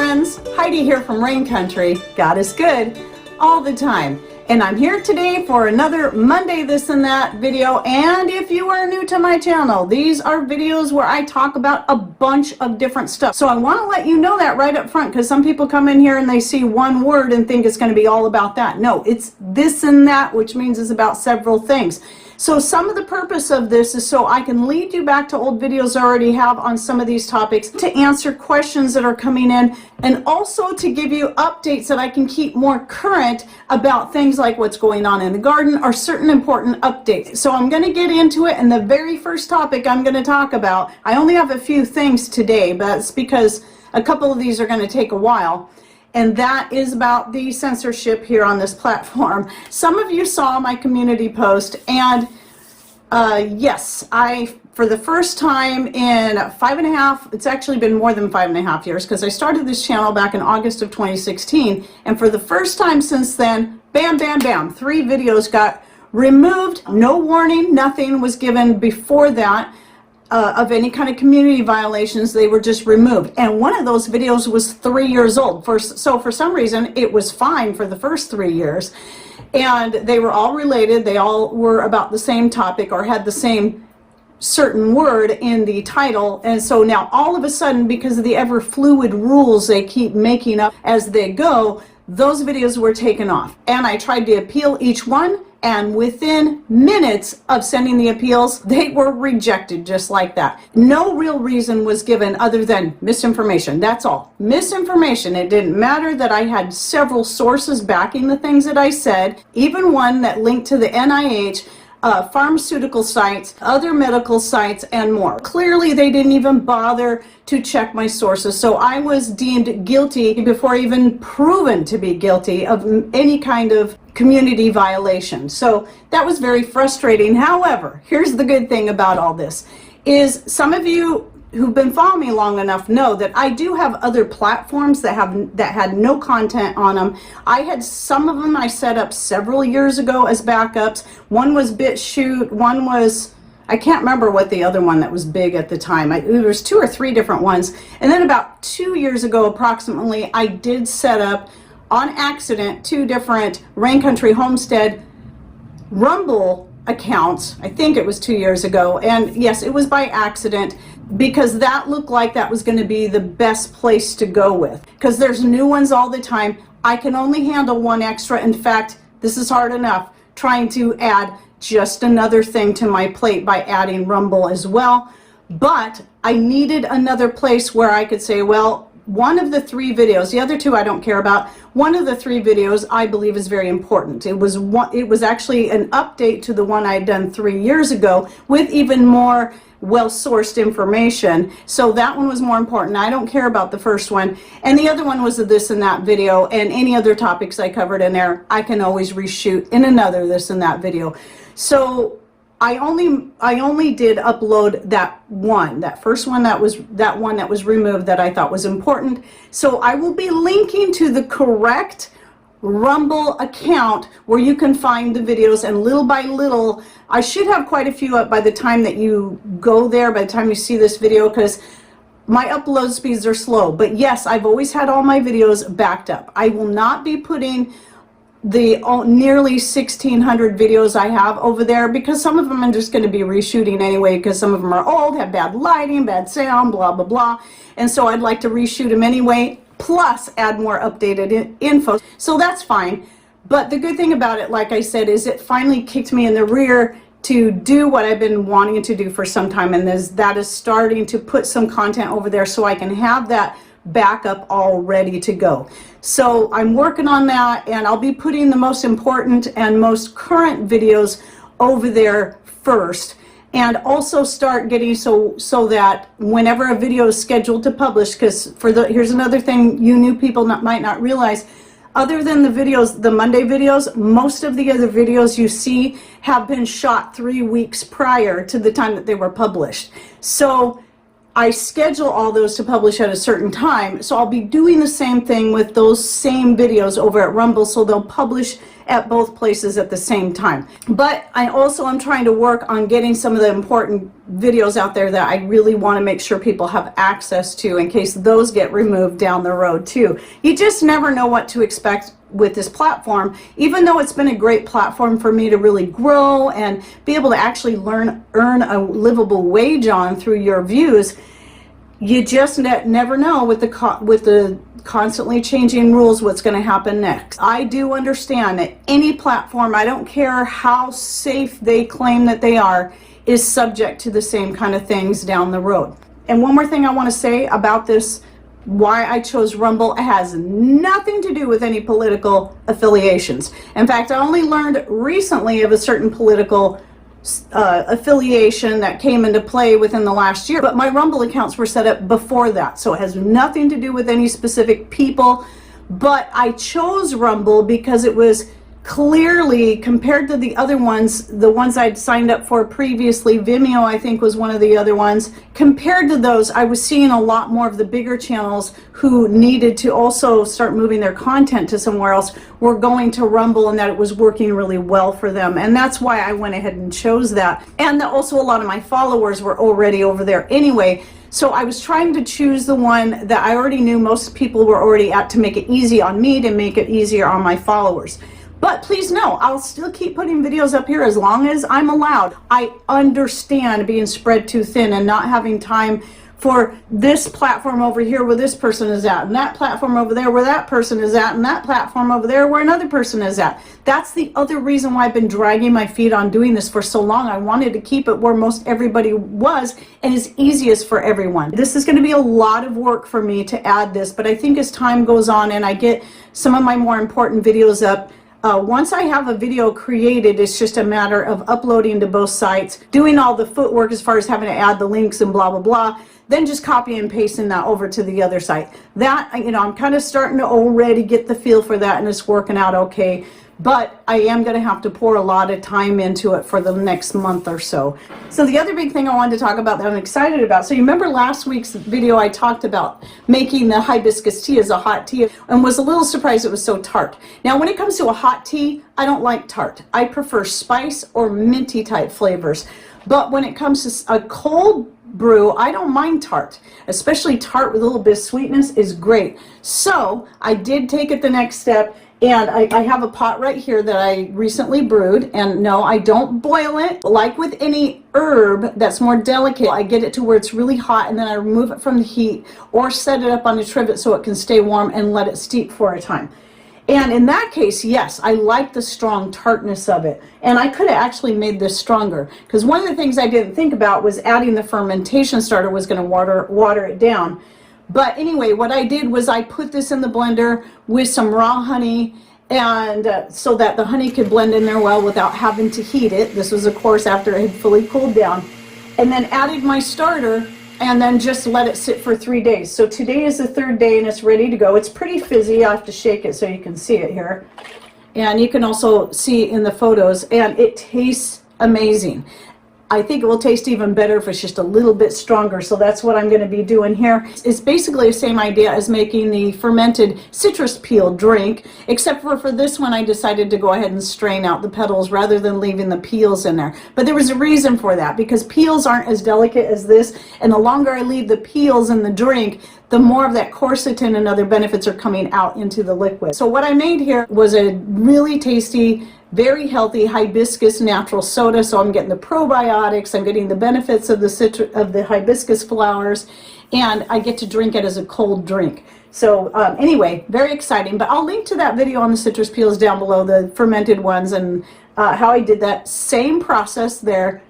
friends, Heidi here from Rain Country. God is good all the time. And I'm here today for another Monday This and That video. And if you are new to my channel, these are videos where I talk about a bunch of different stuff. So I want to let you know that right up front, because some people come in here and they see one word and think it's going to be all about that. No, it's this and that, which means it's about several things. So some of the purpose of this is so I can lead you back to old videos I already have on some of these topics, to answer questions that are coming in, and also to give you updates that I can keep more current about things like what's going on in the garden or certain important updates. So I'm going to get into it, and the very first topic I'm going to talk about, I only have a few things today, but that's because a couple of these are going to take a while. And that is about the censorship here on this platform. Some of you saw my community post, and yes, for the first time in 5.5, it's actually been more than 5.5 years, because I started this channel back in August of 2016, and for the first time since then, bam, bam, bam, 3 videos got removed. No warning, nothing was given before that. Of any kind of community violations. They were just removed, and one of those videos was 3 years old. So for some reason it was fine for the first 3 years, and they were all related. They all were about the same topic or had the same certain word in the title. And so now all of a sudden, because of the ever fluid rules they keep making up as they go, those videos were taken off, and I tried to appeal each one, and within minutes of sending the appeals, they were rejected just like that. No real reason was given other than misinformation. That's all. Misinformation. It didn't matter that I had several sources backing the things that I said, even one that linked to the NIH, pharmaceutical sites, other medical sites, and more. Clearly, they didn't even bother to check my sources, so I was deemed guilty before even proven to be guilty of any kind of community violation. So that was very frustrating. However, here's the good thing about all this, is some of you who've been following me long enough know that I do have other platforms that had no content on them. I had some of them I set up several years ago as backups. One was BitChute, one was, I can't remember what the other one that was big at the time. There was 2 or 3 different ones. And then about 2 years ago approximately, I did set up on accident 2 different Rain Country Homestead Rumble accounts. I think it was 2 years ago, and yes, it was by accident, because that looked like that was going to be the best place to go with, because there's new ones all the time. I can only handle 1 extra. In fact, this is hard enough trying to add just another thing to my plate by adding Rumble as well. But I needed another place where I could say, well, one of the 3 videos, the other 2 I don't care about, one of the 3 videos I believe is very important. It was actually an update to the one I had done 3 years ago with even more well-sourced information. So that one was more important. I don't care about the first one. And the other one was a This and That video, and any other topics I covered in there, I can always reshoot in another This and That video. So I only did upload that first one that was removed that I thought was important. So I will be linking to the correct Rumble account where you can find the videos, and little by little, I should have quite a few up by the time that you go there, by the time you see this video, because my upload speeds are slow. But yes, I've always had all my videos backed up. I will not be putting the nearly 1,600 videos I have over there, because some of them I'm just going to be reshooting anyway, because some of them are old, have bad lighting, bad sound, blah, blah, blah. And so I'd like to reshoot them anyway, plus add more updated info. So that's fine. But the good thing about it, like I said, is it finally kicked me in the rear to do what I've been wanting to do for some time, and that is starting to put some content over there so I can have that backup all ready to go. So I'm working on that, and I'll be putting the most important and most current videos over there first, and also start getting so that whenever a video is scheduled to publish, because here's another thing you new people might not realize, other than the videos, the Monday videos, most of the other videos you see have been shot 3 weeks prior to the time that they were published. So I schedule all those to publish at a certain time, so I'll be doing the same thing with those same videos over at Rumble, so they'll publish at both places at the same time. But I also am trying to work on getting some of the important videos out there that I really want to make sure people have access to in case those get removed down the road too. You just never know what to expect with this platform. Even though it's been a great platform for me to really grow and be able to actually earn a livable wage on through your views, you just never know with the constantly changing rules what's going to happen next. I do understand that any platform, I don't care how safe they claim that they are, is subject to the same kind of things down the road. And one more thing I want to say about this, why I chose Rumble, it has nothing to do with any political affiliations. In fact, I only learned recently of a certain political affiliation that came into play within the last year, but my Rumble accounts were set up before that, so it has nothing to do with any specific people. But I chose Rumble because it was clearly, compared to the other ones, the ones I'd signed up for previously, Vimeo I think was one of the other ones, compared to those I was seeing a lot more of the bigger channels who needed to also start moving their content to somewhere else were going to Rumble, and that it was working really well for them. And that's why I went ahead and chose that. And also a lot of my followers were already over there anyway. So I was trying to choose the one that I already knew most people were already at to make it easy on me, to make it easier on my followers. But please know, I'll still keep putting videos up here as long as I'm allowed. I understand being spread too thin and not having time for this platform over here where this person is at, and that platform over there where that person is at, and that platform over there where another person is at. That's the other reason why I've been dragging my feet on doing this for so long. I wanted to keep it where most everybody was and as easiest for everyone. This is going to be a lot of work for me to add this, but I think as time goes on and I get some of my more important videos up, once I have a video created, it's just a matter of uploading to both sites, doing all the footwork as far as having to add the links and blah, blah, blah, then just copy and pasting that over to the other site. That, I'm kind of starting to already get the feel for that, and it's working out okay. But I am going to have to pour a lot of time into it for the next month or so. So the other big thing I wanted to talk about that I'm excited about, so you remember last week's video I talked about making the hibiscus tea as a hot tea and was a little surprised it was so tart. Now when it comes to a hot tea, I don't like tart. I prefer spice or minty type flavors. But when it comes to a cold brew, I don't mind tart, especially tart with a little bit of sweetness is great. So I did take it the next step. And I have a pot right here that I recently brewed, and no, I don't boil it. Like with any herb that's more delicate, I get it to where it's really hot and then I remove it from the heat or set it up on a trivet so it can stay warm and let it steep for a time. And in that case, yes, I like the strong tartness of it. And I could have actually made this stronger, because one of the things I didn't think about was adding the fermentation starter was going to water it down. But anyway, what I did was I put this in the blender with some raw honey, and so that the honey could blend in there well without having to heat it. This was, of course, after it had fully cooled down. And then added my starter and then just let it sit for 3 days. So today is the third day and it's ready to go. It's pretty fizzy. I have to shake it so you can see it here. And you can also see in the photos, and it tastes amazing. I think it will taste even better if it's just a little bit stronger, so that's what I'm going to be doing here. It's basically the same idea as making the fermented citrus peel drink, except for this one I decided to go ahead and strain out the petals rather than leaving the peels in there. But there was a reason for that, because peels aren't as delicate as this, and the longer I leave the peels in the drink, the more of that quercetin and other benefits are coming out into the liquid. So what I made here was a really tasty, very healthy hibiscus natural soda. So I'm getting the probiotics, I'm getting the benefits of the hibiscus flowers, and I get to drink it as a cold drink. So anyway, very exciting. But I'll link to that video on the citrus peels down below, the fermented ones, and how I did that. Same process there.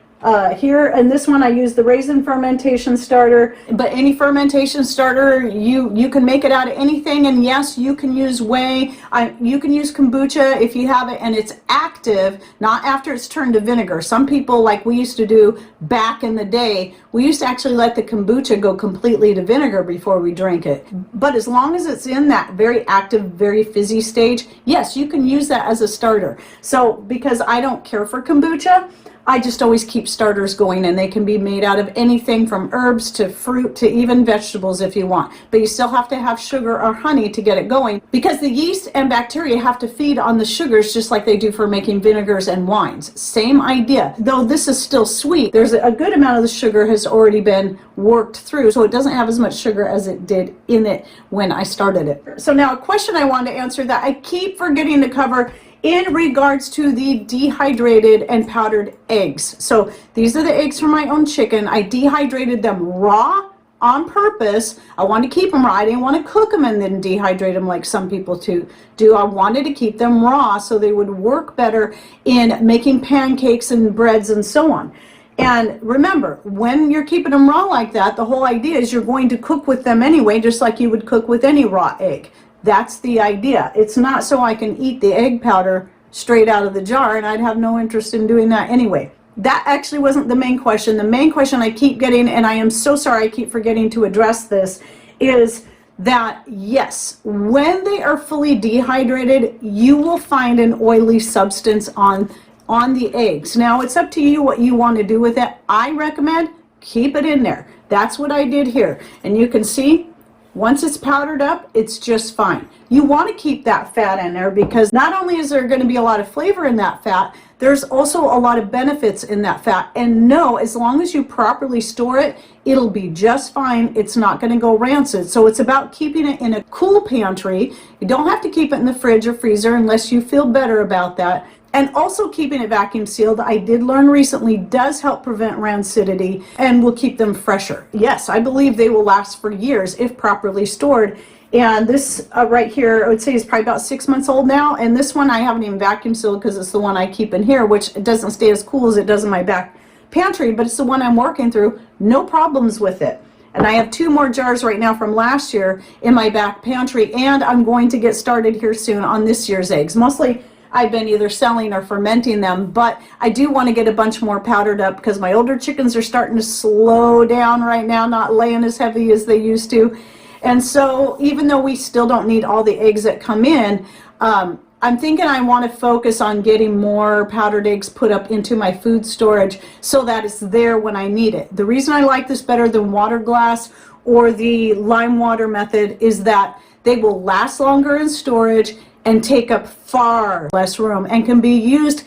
Here in this one I use the raisin fermentation starter, but any fermentation starter, you can make it out of anything. And yes, you can use whey, you can use kombucha if you have it and it's active, not after it's turned to vinegar. Some people, like we used to do back in the day, we used to actually let the kombucha go completely to vinegar before we drank it. But as long as it's in that very active, very fizzy stage, yes, you can use that as a starter. So because I don't care for kombucha, I just always keep starters going, and they can be made out of anything from herbs to fruit to even vegetables if you want. But you still have to have sugar or honey to get it going, because the yeast and bacteria have to feed on the sugars just like they do for making vinegars and wines. Same idea. Though this is still sweet, there's a good amount of the sugar has already been worked through, so it doesn't have as much sugar as it did in it when I started it. So now a question I wanted to answer that I keep forgetting to cover in regards to the dehydrated and powdered eggs. So these are the eggs from my own chicken. I dehydrated them raw on purpose. I wanted to keep them raw. I didn't want to cook them and then dehydrate them like some people do. I wanted to keep them raw so they would work better in making pancakes and breads and so on. And remember, when you're keeping them raw like that, the whole idea is you're going to cook with them anyway, just like you would cook with any raw egg. That's the idea. It's not so I can eat the egg powder straight out of the jar, and I'd have no interest in doing that anyway. That actually wasn't the main question. The main question I keep getting, and I am so sorry I keep forgetting to address this, is that yes, when they are fully dehydrated, you will find an oily substance on the eggs. Now it's up to you what you want to do with it. I recommend keep it in there. That's what I did here. And you can see once it's powdered up, it's just fine. You want to keep that fat in there because not only is there going to be a lot of flavor in that fat, there's also a lot of benefits in that fat. And no, as long as you properly store it, it'll be just fine. It's not going to go rancid. So it's about keeping it in a cool pantry. You don't have to keep it in the fridge or freezer unless you feel better about that. And also keeping it vacuum sealed, I did learn recently, does help prevent rancidity and will keep them fresher. Yes, I believe they will last for years if properly stored. And this right here, I would say is probably about 6 months old now. And this one I haven't even vacuum sealed because it's the one I keep in here, which it doesn't stay as cool as it does in my back pantry, but it's the one I'm working through. No problems with it. And I have 2 more jars right now from last year in my back pantry, and I'm going to get started here soon on this year's eggs. Mostly I've been either selling or fermenting them, but I do want to get a bunch more powdered up because my older chickens are starting to slow down right now, not laying as heavy as they used to. And so even though we still don't need all the eggs that come in, I'm thinking I want to focus on getting more powdered eggs put up into my food storage so that it's there when I need it. The reason I like this better than water glass or the lime water method is that they will last longer in storage and take up far less room and can be used,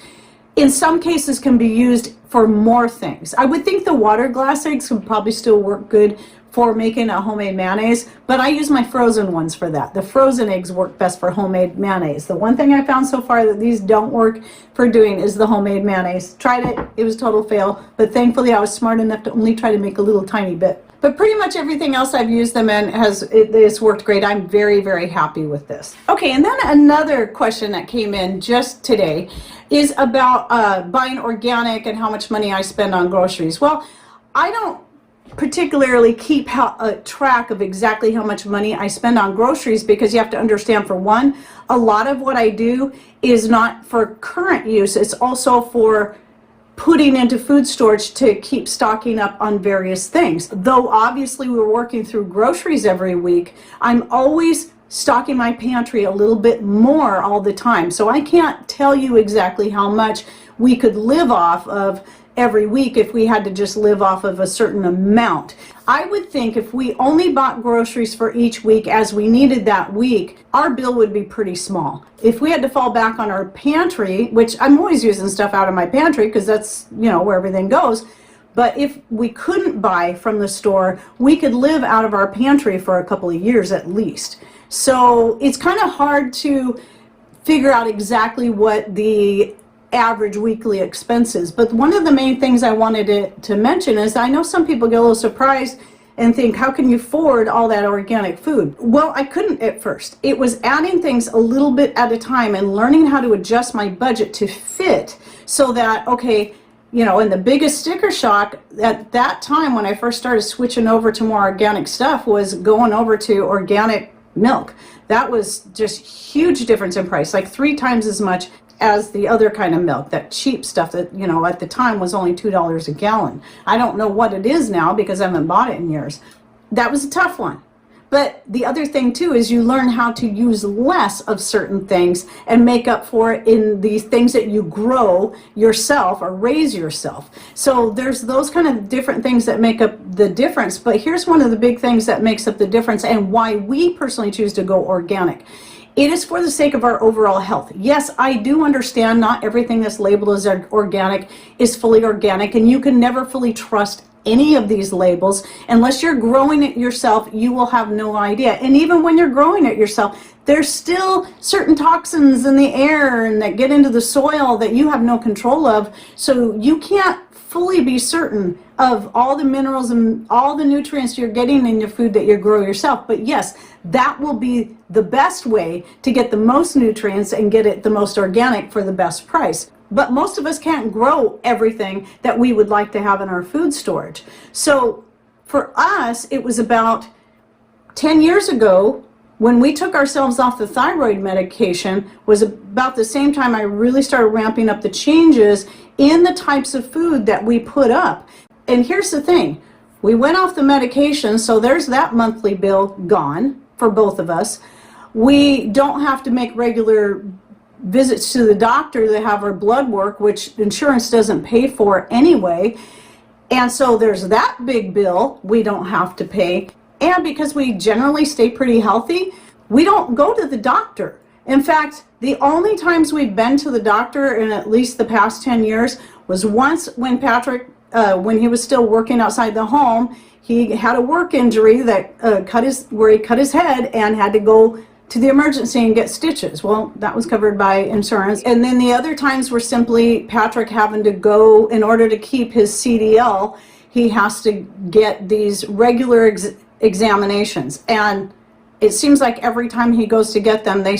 in some cases can be used for more things. I would think the water glass eggs would probably still work good for making a homemade mayonnaise, but I use my frozen ones for that. The frozen eggs work best for homemade mayonnaise. The one thing I found so far that these don't work for doing is the homemade mayonnaise. Tried it, it was a total fail, but thankfully I was smart enough to only try to make a little tiny bit. But pretty much everything else I've used them in it's worked great. I'm very, very happy with this. Okay, and then another question that came in just today is about buying organic and how much money I spend on groceries. Well, I don't particularly keep track of exactly how much money I spend on groceries because you have to understand, for one, a lot of what I do is not for current use. It's also for putting into food storage to keep stocking up on various things. Though obviously we're working through groceries every week, I'm always stocking my pantry a little bit more all the time. So I can't tell you exactly how much we could live off of every week if we had to just live off of a certain amount. I would think if we only bought groceries for each week as we needed that week, our bill would be pretty small. If we had to fall back on our pantry, which I'm always using stuff out of my pantry because that's, you know, where everything goes, but if we couldn't buy from the store, we could live out of our pantry for a couple of years at least. So it's kind of hard to figure out exactly what the average weekly expenses. But one of the main things I wanted to mention is I know some people get a little surprised and think, how can you afford all that organic food? Well, I couldn't at first. It was adding things a little bit at a time and learning how to adjust my budget to fit so that, okay, you know, and the biggest sticker shock at that time when I first started switching over to more organic stuff was going over to organic milk. That was just huge difference in price, like 3 times as much as the other kind of milk, that cheap stuff that, you know, at the time was only $2 a gallon. I don't know what it is now because I haven't bought it in years. That was a tough one. But the other thing too is you learn how to use less of certain things and make up for it in the things that you grow yourself or raise yourself. So there's those kind of different things that make up the difference. But here's one of the big things that makes up the difference and why we personally choose to go organic. It is for the sake of our overall health. Yes, I do understand not everything that's labeled as organic is fully organic, and you can never fully trust any of these labels. Unless you're growing it yourself, you will have no idea. And even when you're growing it yourself, there's still certain toxins in the air and that get into the soil that you have no control of. So you can't fully be certain of all the minerals and all the nutrients you're getting in your food that you grow yourself. But yes, that will be the best way to get the most nutrients and get it the most organic for the best price. But most of us can't grow everything that we would like to have in our food storage. So for us, it was about 10 years ago when we took ourselves off the thyroid medication, was about the same time I really started ramping up the changes in the types of food that we put up. And here's the thing, we went off the medication, so there's that monthly bill gone for both of us. We don't have to make regular visits to the doctor to have our blood work, which insurance doesn't pay for anyway. And so there's that big bill we don't have to pay. And because we generally stay pretty healthy, we don't go to the doctor. In fact, the only times we've been to the doctor in at least the past 10 years was once when Patrick, when he was still working outside the home, he had a work injury that where he cut his head and had to go to the emergency and get stitches. Well, that was covered by insurance. And then the other times were simply Patrick having to go, in order to keep his CDL, he has to get these regular examinations. And it seems like every time he goes to get them, they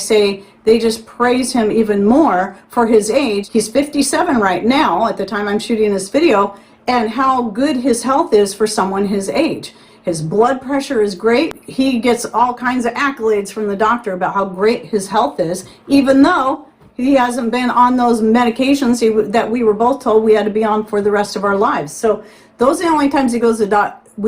just praise him even more for his age. He's 57 right now at the time I'm shooting this video, and how good his health is for someone his age. His blood pressure is great. He gets all kinds of accolades from the doctor about how great his health is, even though he hasn't been on those medications that we were both told we had to be on for the rest of our lives. So those are the only times we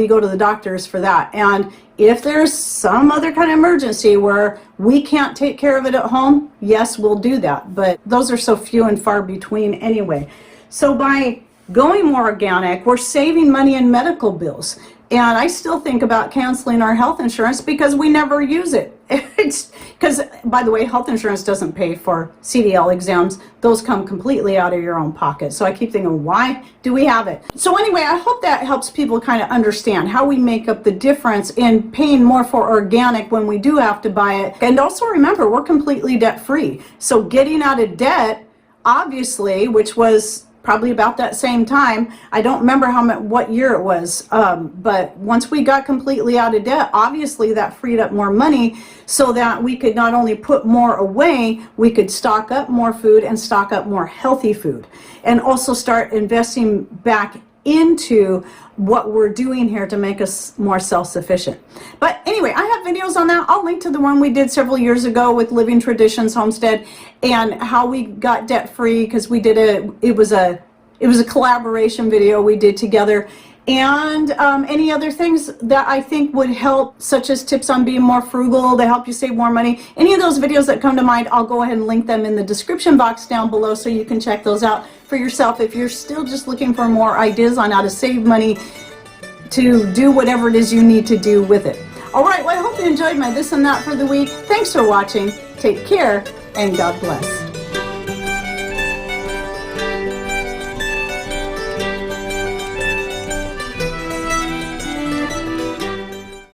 go to the doctors for that. And if there's some other kind of emergency where we can't take care of it at home, yes, we'll do that. But those are so few and far between anyway. So by going more organic, we're saving money in medical bills. And I still think about canceling our health insurance because we never use it. It's because, by the way, health insurance doesn't pay for CDL exams. Those come completely out of your own pocket. So I keep thinking, why do we have it? So anyway, I hope that helps people kind of understand how we make up the difference in paying more for organic when we do have to buy it. And also remember, we're completely debt-free. So getting out of debt, obviously, which was probably about that same time. I don't remember what year it was, but once we got completely out of debt, obviously that freed up more money so that we could not only put more away, we could stock up more food and stock up more healthy food, and also start investing back into what we're doing here to make us more self-sufficient. But anyway, I have videos on that. I'll link to the one we did several years ago with Living Traditions Homestead and how we got debt-free, because we did it was a collaboration video we did together, and any other things that I think would help, such as tips on being more frugal to help you save more money. Any of those videos that come to mind, I'll go ahead and link them in the description box down below so you can check those out for yourself if you're still just looking for more ideas on how to save money to do whatever it is you need to do with it. All right, well, I hope you enjoyed my this and that for the week. Thanks for watching. Take care, and God bless.